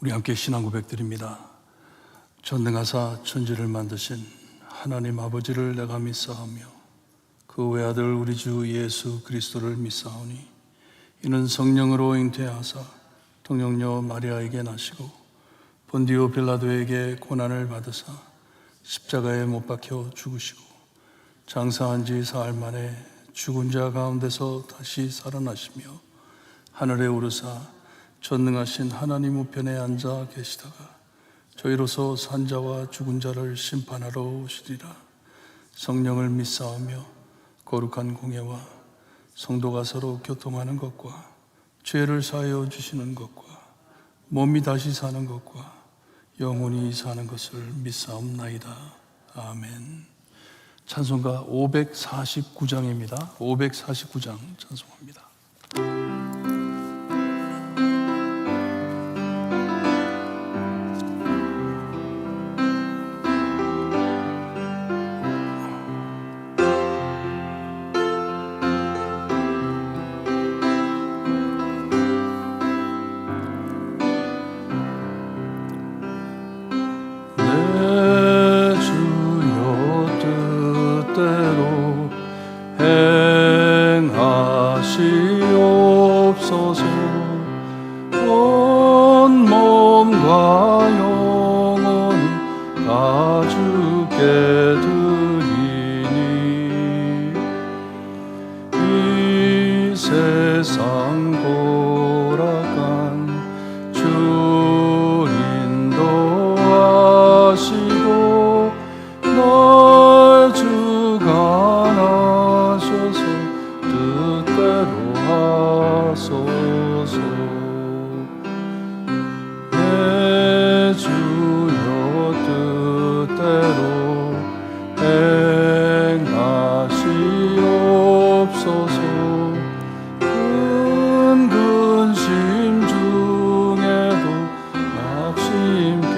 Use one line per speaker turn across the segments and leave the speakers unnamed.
우리 함께 신앙 고백드립니다. 전능하사 천지를 만드신 하나님 아버지를 내가 믿사오며 그 외아들 우리 주 예수 그리스도를 믿사오니 이는 성령으로 잉태하사 동정녀 마리아에게 나시고 본디오 빌라도에게 고난을 받으사 십자가에 못 박혀 죽으시고 장사한 지 사흘 만에 죽은 자 가운데서 다시 살아나시며 하늘에 오르사 전능하신 하나님 우편에 앉아 계시다가 저희로서 산자와 죽은 자를 심판하러 오시리라. 성령을 믿사오며 거룩한 공예와 성도가 서로 교통하는 것과 죄를 사하여 주시는 것과 몸이 다시 사는 것과 영원히 사는 것을 믿사옵나이다. 아멘. 찬송가 549장입니다. 549장 찬송합니다.
행하시옵소서. 온 몸과 영혼을 다 주께 드리니 이 세상 고락한 주 인도하시고 날 주관하셔서 뜻대로 하소서. 내 주여 뜻대로 행하시옵소서. 큰 근심 중에도 낙심케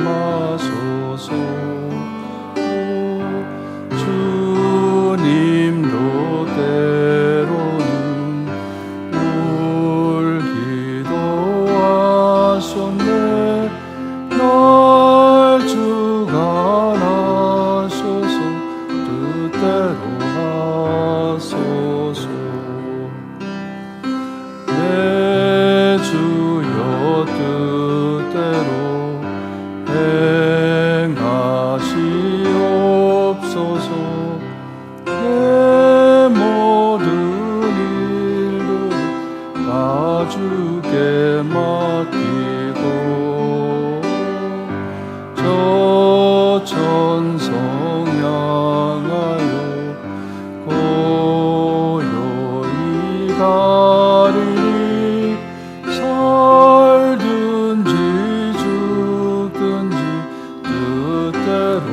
마소서. 주님도 때로는 울기도 하셨네. 날 주관하셔서 뜻대로 하소서. 내 주여 뜻대로 행하시옵소서. 내 모든 일들 다 주께 맡기고 저 천성 향하여 고요히 가리니 살든지 죽든지 뜻대로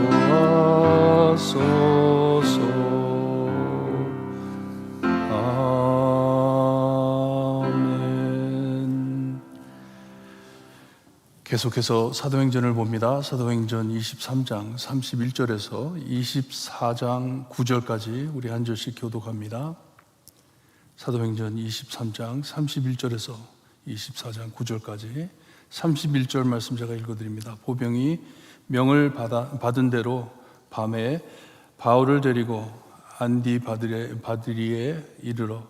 하소서. 아멘.
계속해서 사도행전을 봅니다. 사도행전 23장 31절에서 24장 9절까지 우리 한 절씩 교독합니다. 사도행전 23장 31절에서 24장 9절까지 31절 말씀 제가 읽어드립니다. 보병이 명을 받은 대로 밤에 바울을 데리고 안디바드리에 이르러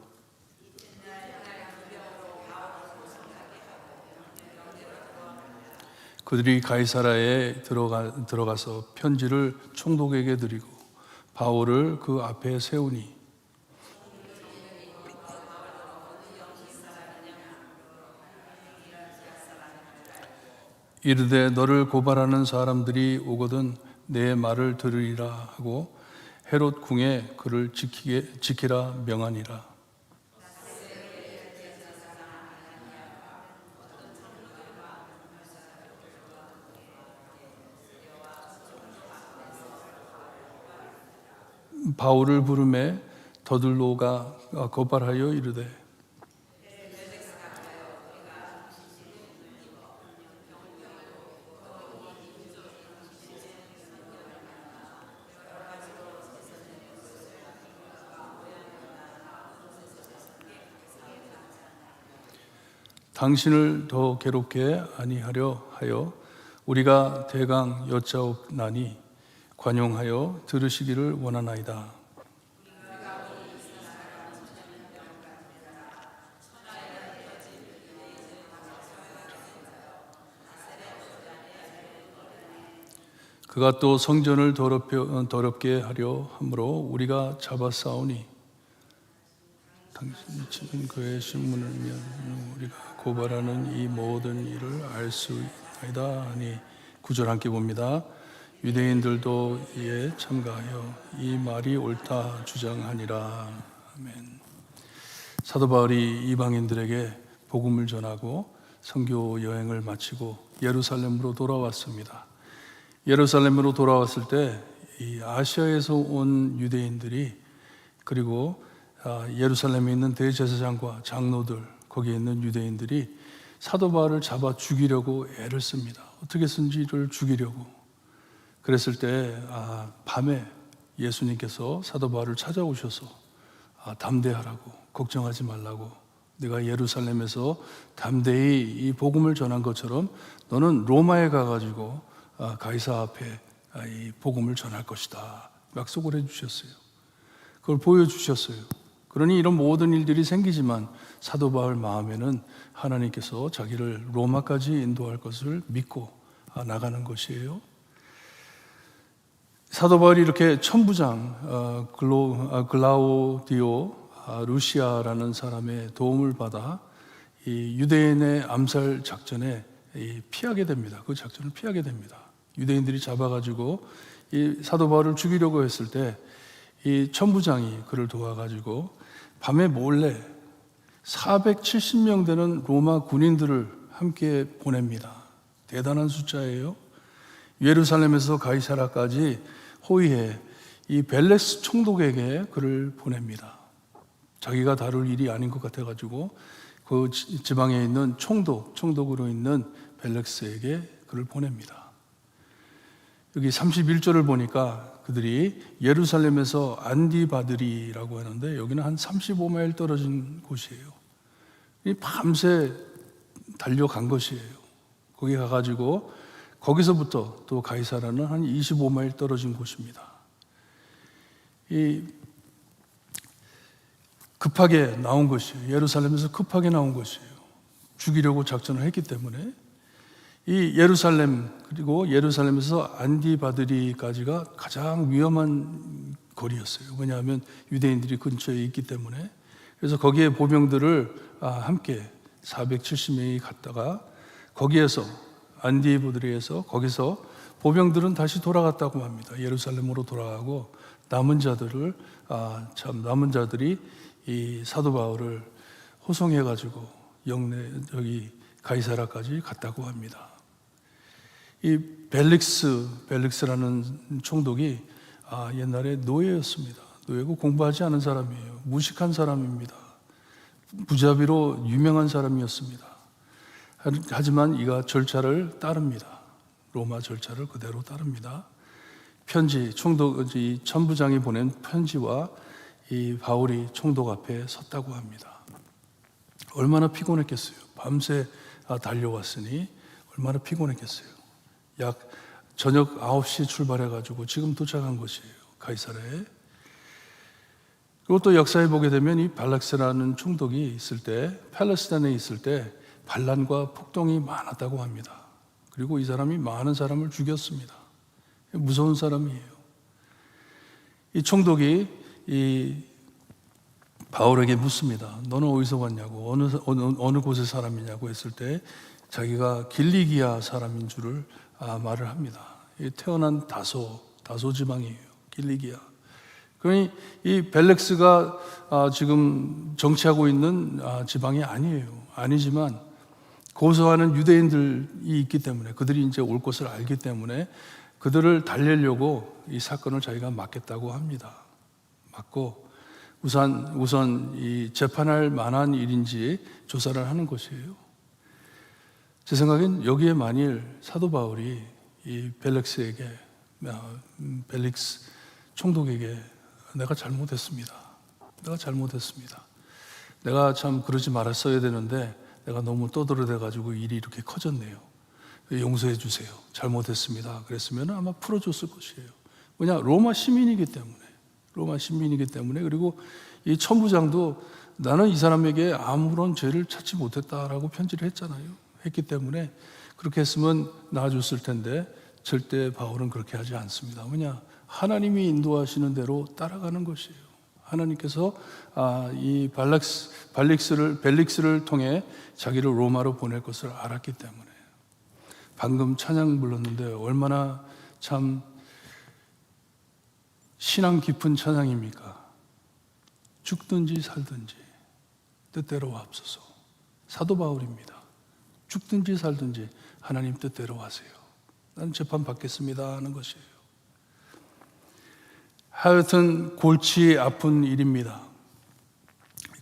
그들이 가이사라에 들어가서 편지를 총독에게 드리고 바울을 그 앞에 세우니 이르되 너를 고발하는 사람들이 오거든 내 말을 들으리라 하고 헤롯 궁에 그를 지키라 명하니라. 바울을 부르매 더들로가 고발하여 이르되 당신을 더 괴롭게 아니하려 하여 우리가 대강 여짜옵나니 관용하여 들으시기를 원하나이다. 그가 또 성전을 더럽게 하려 함으로 우리가 잡아싸우니 당신이 치는 그의 신문을 위한 우리가 고발하는 이 모든 일을 알 수 있나이다 하니 9절 함께 봅니다. 유대인들도 이에 참가하여 이 말이 옳다 주장하니라. 아멘. 사도 바울이 이방인들에게 복음을 전하고 선교 여행을 마치고 예루살렘으로 돌아왔습니다. 예루살렘으로 돌아왔을 때 이 아시아에서 온 유대인들이 그리고 예루살렘에 있는 대제사장과 장로들 거기에 있는 유대인들이 사도 바울을 잡아 죽이려고 애를 씁니다. 어떻게 쓴지를 죽이려고. 그랬을 때 밤에 예수님께서 사도 바울을 찾아오셔서 담대하라고, 걱정하지 말라고, 내가 예루살렘에서 담대히 이 복음을 전한 것처럼 너는 로마에 가가지고 가이사 앞에 이 복음을 전할 것이다. 약속을 해주셨어요. 그걸 보여주셨어요. 그러니 이런 모든 일들이 생기지만 사도 바울 마음에는 하나님께서 자기를 로마까지 인도할 것을 믿고 나가는 것이에요. 사도 바울이 이렇게 천부장 글라우디오 루시아라는 사람의 도움을 받아 이 유대인의 암살 작전에 피하게 됩니다. 그 작전을 피하게 됩니다. 유대인들이 잡아가지고 이 사도 바울을 죽이려고 했을 때 이 천부장이 그를 도와가지고 밤에 몰래 470명 되는 로마 군인들을 함께 보냅니다. 대단한 숫자예요. 예루살렘에서 가이사라까지 호위해 이 벨렉스 총독에게 그를 보냅니다. 자기가 다룰 일이 아닌 것 같아가지고 그 지방에 있는 총독으로 있는 벨렉스에게 그를 보냅니다. 여기 31절을 보니까 그들이 예루살렘에서 안디바드리라고 하는데 여기는 한 35마일 떨어진 곳이에요. 밤새 달려간 것이에요. 거기 가가지고 거기서부터 또 가이사라는 한 25마일 떨어진 곳입니다. 급하게 나온 것이에요. 예루살렘에서 급하게 나온 것이에요. 죽이려고 작전을 했기 때문에 이 예루살렘 그리고 예루살렘에서 안디바드리까지가 가장 위험한 거리였어요. 왜냐하면 유대인들이 근처에 있기 때문에. 그래서 거기에 보병들을 함께 470명이 갔다가 거기에서 안디바드리에서 거기서 보병들은 다시 돌아갔다고 합니다. 예루살렘으로 돌아가고 남은 자들이 이 사도 바울을 호송해 가지고 여기 가이사라까지 갔다고 합니다. 이 벨릭스라는 총독이 옛날에 노예였습니다. 노예고 공부하지 않은 사람이에요. 무식한 사람입니다. 무자비로 유명한 사람이었습니다. 하지만 이가 절차를 따릅니다. 로마 절차를 그대로 따릅니다. 이 천부장이 보낸 편지와 이 바울이 총독 앞에 섰다고 합니다. 얼마나 피곤했겠어요. 밤새 달려왔으니 얼마나 피곤했겠어요. 약 저녁 9시 출발해가지고 지금 도착한 것이에요. 가이사라에. 그리고 또 역사에 보게 되면 이 발락스라는 총독이 있을 때, 팔레스타인에 있을 때 반란과 폭동이 많았다고 합니다. 그리고 이 사람이 많은 사람을 죽였습니다. 무서운 사람이에요. 이 총독이 이 바울에게 묻습니다. 너는 어디서 왔냐고, 어느 곳의 사람이냐고 했을 때 자기가 길리기아 사람인 줄을 말을 합니다. 태어난 다소 지방이에요. 길리기아. 그러니 이 벨렉스가 지금 정치하고 있는 지방이 아니지만 고소하는 유대인들이 있기 때문에 그들이 이제 올 것을 알기 때문에 그들을 달래려고 이 사건을 자기가 맡겠다고 합니다. 맡고 우선 이 재판할 만한 일인지 조사를 하는 것이에요. 제 생각엔 여기에 만일 사도 바울이 이 벨릭스 총독에게 내가 잘못했습니다. 내가 참 그러지 말았어야 되는데 내가 너무 떠들어대가지고 일이 이렇게 커졌네요. 용서해 주세요. 잘못했습니다. 그랬으면 아마 풀어줬을 것이에요. 뭐냐, 로마 시민이기 때문에. 그리고 이 천부장도 나는 이 사람에게 아무런 죄를 찾지 못했다라고 편지를 했기 때문에 그렇게 했으면 나아졌을 텐데 절대 바울은 그렇게 하지 않습니다. 뭐냐, 하나님이 인도하시는 대로 따라가는 것이에요. 하나님께서 이 벨릭스를 통해 자기를 로마로 보낼 것을 알았기 때문에. 방금 찬양 불렀는데 얼마나 참 신앙 깊은 찬양입니까? 죽든지 살든지 뜻대로 하옵소서. 사도 바울입니다. 죽든지 살든지 하나님 뜻대로 하세요. 나는 재판 받겠습니다 하는 것이에요. 하여튼 골치 아픈 일입니다.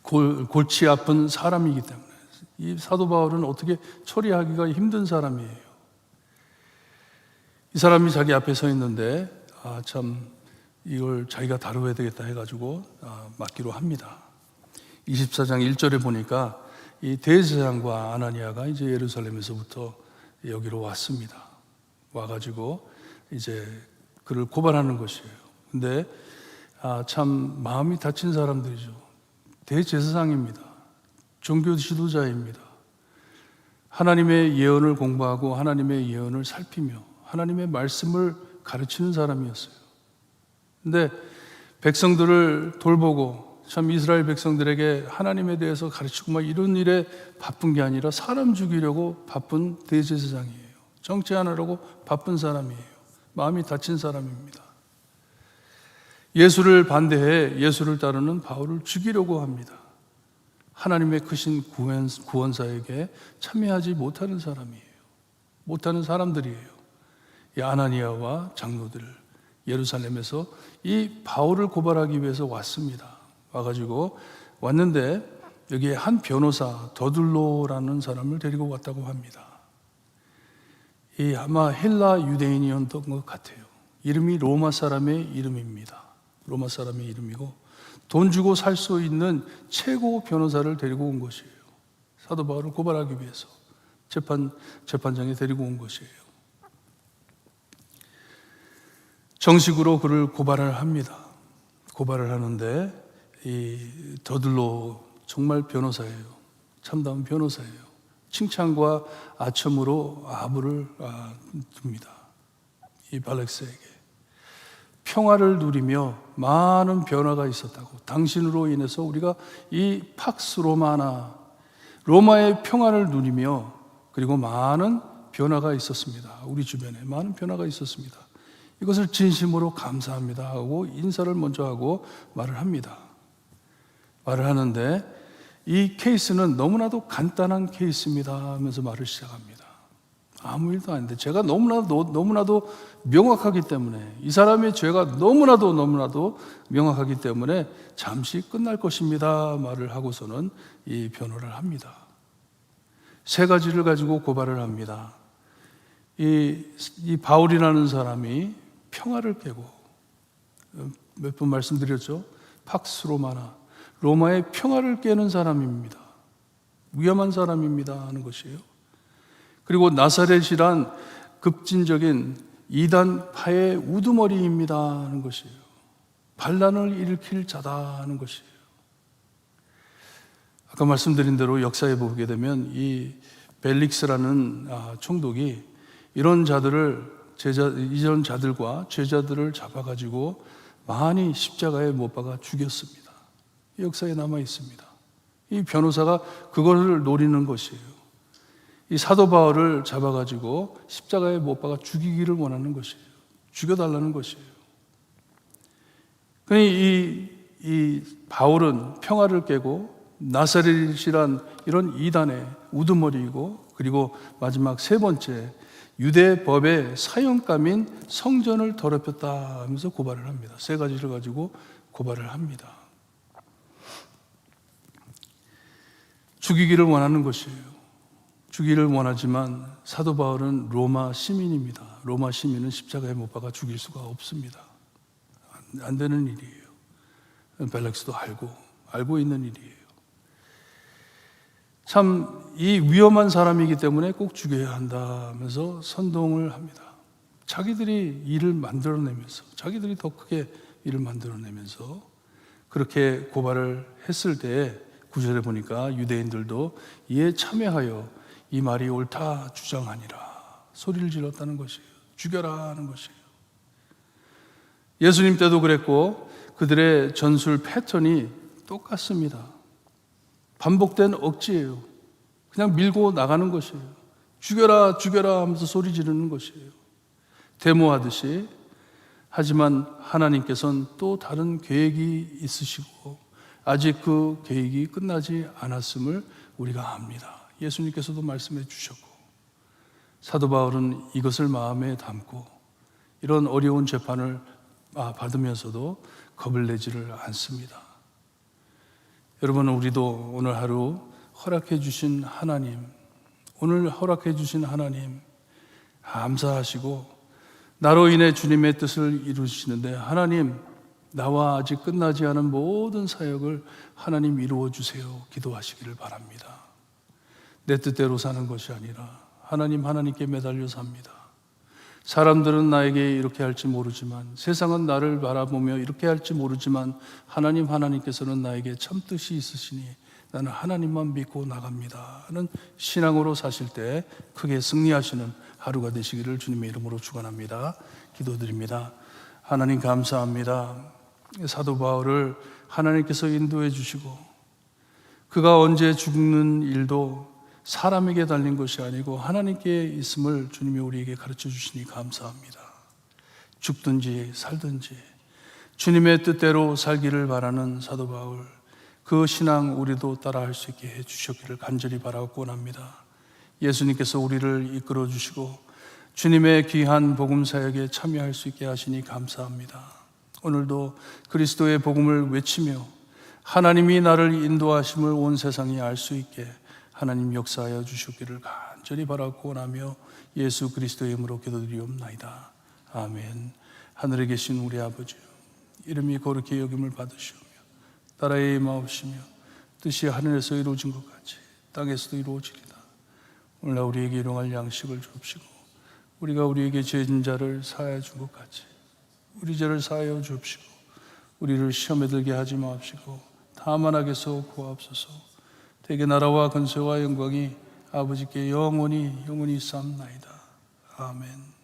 골치 아픈 사람이기 때문에 이 사도 바울은 어떻게 처리하기가 힘든 사람이에요. 이 사람이 자기 앞에 서 있는데 참 이걸 자기가 다루어야 되겠다 해가지고 맡기로 합니다. 24장 1절에 보니까 이 대제사장과 아나니아가 이제 예루살렘에서부터 여기로 왔습니다. 와가지고 이제 그를 고발하는 것이에요. 근데 참 마음이 다친 사람들이죠. 대제사장입니다. 종교 지도자입니다. 하나님의 예언을 공부하고 하나님의 예언을 살피며 하나님의 말씀을 가르치는 사람이었어요. 근데 백성들을 돌보고 참 이스라엘 백성들에게 하나님에 대해서 가르치고 막 이런 일에 바쁜 게 아니라 사람 죽이려고 바쁜 대제사장이에요. 정치하느라고 바쁜 사람이에요. 마음이 다친 사람입니다. 예수를 반대해 예수를 따르는 바울을 죽이려고 합니다. 하나님의 크신 구원사에게 참여하지 못하는 사람이에요. 못하는 사람들이에요. 이 아나니아와 장로들 예루살렘에서 이 바울을 고발하기 위해서 왔습니다. 왔는데 여기에 한 변호사 더둘로라는 사람을 데리고 왔다고 합니다. 이 아마 헬라 유대인이었던 것 같아요. 이름이 로마 사람의 이름입니다. 로마 사람의 이름이고 돈 주고 살 수 있는 최고 변호사를 데리고 온 것이에요. 사도 바울을 고발하기 위해서 재판장에 데리고 온 것이에요. 정식으로 그를 고발을 합니다. 고발을 하는데 이 더둘로 정말 변호사예요. 참다운 변호사예요. 칭찬과 아첨으로 아부를 둡니다. 이 발렉스에게 평화를 누리며 많은 변화가 있었다고. 당신으로 인해서 우리가 이 팍스 로마나 로마의 평화를 누리며 그리고 많은 변화가 있었습니다. 우리 주변에 많은 변화가 있었습니다. 이것을 진심으로 감사합니다 하고 인사를 먼저 하고 말을 합니다. 말을 하는데 이 케이스는 너무나도 간단한 케이스입니다 하면서 말을 시작합니다. 아무 일도 아닌데 제가 너무나도 명확하기 때문에 이 사람의 죄가 너무나도 명확하기 때문에 잠시 끝날 것입니다 말을 하고서는 이 변호를 합니다. 세 가지를 가지고 고발을 합니다. 이 바울이라는 사람이 평화를 깨고 몇 번 말씀드렸죠. 팍스 로마나 로마의 평화를 깨는 사람입니다. 위험한 사람입니다 하는 것이에요. 그리고 나사렛이란 급진적인 이단파의 우두머리입니다 하는 것이에요. 반란을 일으킬 자다 하는 것이에요. 아까 말씀드린 대로 역사에 보게 되면 이 벨릭스라는 총독이 이런 자들과 제자들을 잡아가지고 많이 십자가에 못 박아 죽였습니다. 역사에 남아 있습니다. 이 변호사가 그것을 노리는 것이에요. 이 사도 바울을 잡아가지고 십자가에 못 박아 죽이기를 원하는 것이에요. 죽여달라는 것이에요. 이 바울은 평화를 깨고 나사렛이란 이런 이단의 우두머리이고 그리고 마지막 세 번째 유대 법의 사형감인 성전을 더럽혔다 하면서 고발을 합니다. 세 가지를 가지고 고발을 합니다. 죽이기를 원하는 것이에요. 죽이기를 원하지만 사도 바울은 로마 시민입니다. 로마 시민은 십자가에 못 박아 죽일 수가 없습니다. 안 되는 일이에요. 벨렉스도 알고 있는 일이에요. 참 이 위험한 사람이기 때문에 꼭 죽여야 한다 하면서 선동을 합니다. 자기들이 일을 만들어내면서, 자기들이 더 크게 일을 만들어내면서 그렇게 고발을 했을 때 9절에 보니까 유대인들도 이에 참여하여 이 말이 옳다 주장하니라 소리를 질렀다는 것이에요. 죽여라 하는 것이에요. 예수님 때도 그랬고 그들의 전술 패턴이 똑같습니다. 반복된 억지예요. 그냥 밀고 나가는 것이에요. 죽여라 죽여라 하면서 소리 지르는 것이에요. 데모하듯이. 하지만 하나님께서는 또 다른 계획이 있으시고 아직 그 계획이 끝나지 않았음을 우리가 압니다. 예수님께서도 말씀해 주셨고 사도 바울은 이것을 마음에 담고 이런 어려운 재판을 받으면서도 겁을 내지를 않습니다. 여러분, 우리도 오늘 하루 허락해 주신 하나님, 오늘 허락해 주신 하나님 감사하시고 나로 인해 주님의 뜻을 이루시는데 하나님, 나와 아직 끝나지 않은 모든 사역을 하나님 이루어 주세요 기도하시기를 바랍니다. 내 뜻대로 사는 것이 아니라 하나님께 매달려 삽니다. 사람들은 나에게 이렇게 할지 모르지만, 세상은 나를 바라보며 이렇게 할지 모르지만 하나님께서는 나에게 참 뜻이 있으시니 나는 하나님만 믿고 나갑니다 하는 신앙으로 사실 때 크게 승리하시는 하루가 되시기를 주님의 이름으로 축원합니다. 기도드립니다. 하나님 감사합니다. 사도 바울을 하나님께서 인도해 주시고 그가 언제 죽는 일도 사람에게 달린 것이 아니고 하나님께 있음을 주님이 우리에게 가르쳐 주시니 감사합니다. 죽든지 살든지 주님의 뜻대로 살기를 바라는 사도 바울, 그 신앙 우리도 따라할 수 있게 해주셨기를 간절히 바라고 원합니다. 예수님께서 우리를 이끌어 주시고 주님의 귀한 복음 사역에 참여할 수 있게 하시니 감사합니다. 오늘도 그리스도의 복음을 외치며 하나님이 나를 인도하심을 온 세상이 알 수 있게 하나님 역사하여 주시기를 간절히 바라고 원하며 예수 그리스도의 이름으로 기도드리옵나이다. 아멘. 하늘에 계신 우리 아버지, 이름이 거룩히 여김을 받으시오며 나라의 임하옵시며 뜻이 하늘에서 이루어진 것 같이 땅에서도 이루어지리다. 오늘날 우리에게 일용할 양식을 주옵시고 우리가 우리에게 죄진 자를 사하여 준 것 같이 우리 죄를 사하여 주옵시고 우리를 시험에 들게 하지 마옵시고 다만 악에서 구하옵소서. 대개 나라와 권세와 영광이 아버지께 영원히 있사옵나이다. 아멘.